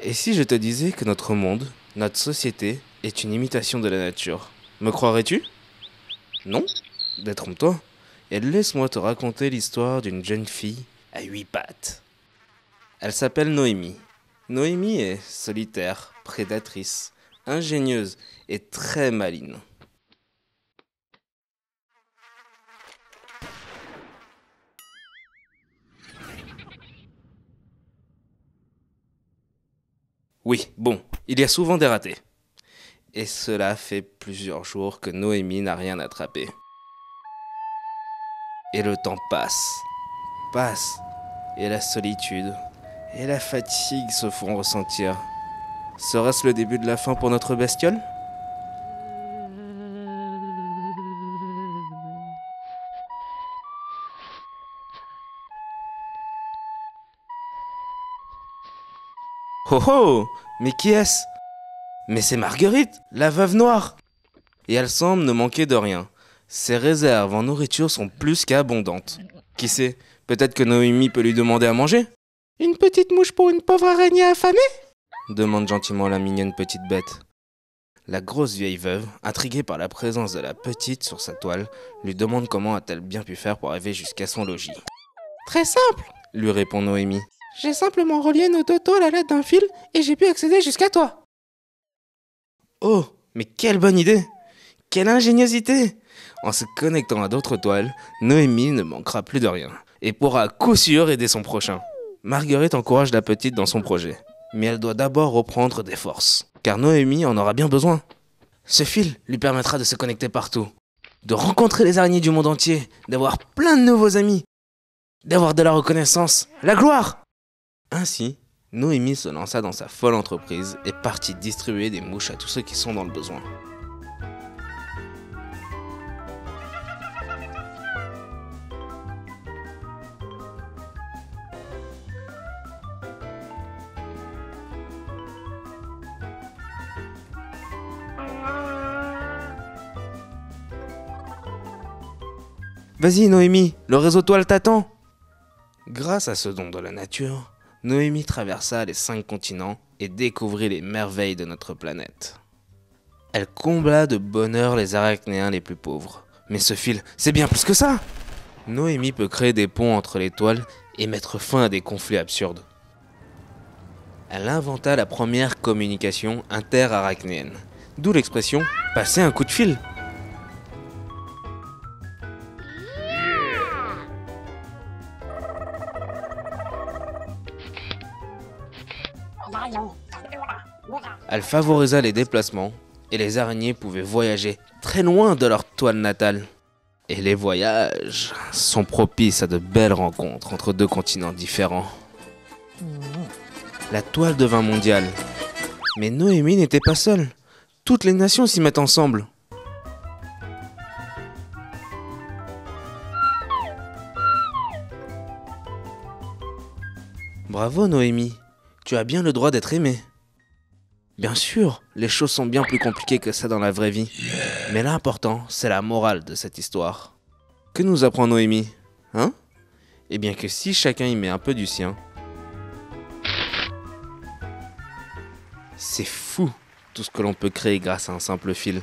Et si je te disais que notre monde, notre société, est une imitation de la nature, me croirais-tu? Non? Détrompe-toi. Et laisse-moi te raconter l'histoire d'une jeune fille à 8 pattes. Elle s'appelle Noémie. Noémie est solitaire, prédatrice, ingénieuse et très maligne. Oui, bon, il y a souvent des ratés. Et cela fait plusieurs jours que Noémie n'a rien attrapé. Et le temps passe, et la solitude et la fatigue se font ressentir. Serait-ce le début de la fin pour notre bestiole? Oh oh! Mais qui est-ce? Mais c'est Marguerite, la veuve noire! Et elle semble ne manquer de rien. Ses réserves en nourriture sont plus qu'abondantes. Qui sait, peut-être que Noémie peut lui demander à manger? Une petite mouche pour une pauvre araignée affamée? Demande gentiment la mignonne petite bête. La grosse vieille veuve, intriguée par la présence de la petite sur sa toile, lui demande comment a-t-elle bien pu faire pour arriver jusqu'à son logis. Très simple, lui répond Noémie. J'ai simplement relié nos deux toiles à l'aide d'un fil et j'ai pu accéder jusqu'à toi. Oh, mais quelle bonne idée! Quelle ingéniosité! En se connectant à d'autres toiles, Noémie ne manquera plus de rien et pourra à coup sûr aider son prochain. Marguerite encourage la petite dans son projet, mais elle doit d'abord reprendre des forces, car Noémie en aura bien besoin. Ce fil lui permettra de se connecter partout, de rencontrer les araignées du monde entier, d'avoir plein de nouveaux amis, d'avoir de la reconnaissance, la gloire! Ainsi, Noémie se lança dans sa folle entreprise et partit distribuer des mouches à tous ceux qui sont dans le besoin. Vas-y Noémie, le réseau toile t'attend. Grâce à ce don de la nature, Noémie traversa les 5 continents et découvrit les merveilles de notre planète. Elle combla de bonheur les arachnéens les plus pauvres. Mais ce fil, c'est bien plus que ça! Noémie peut créer des ponts entre les toiles et mettre fin à des conflits absurdes. Elle inventa la première communication interarachnéenne, d'où l'expression « passer un coup de fil ». Elle favorisa les déplacements et les araignées pouvaient voyager très loin de leur toile natale. Et les voyages sont propices à de belles rencontres entre deux continents différents. La toile devint mondiale. Mais Noémie n'était pas seule. Toutes les nations s'y mettent ensemble. Bravo Noémie, tu as bien le droit d'être aimée. Bien sûr, les choses sont bien plus compliquées que ça dans la vraie vie. Mais l'important, c'est la morale de cette histoire. Que nous apprend Noémie, hein? Eh bien que si chacun y met un peu du sien, c'est fou tout ce que l'on peut créer grâce à un simple fil.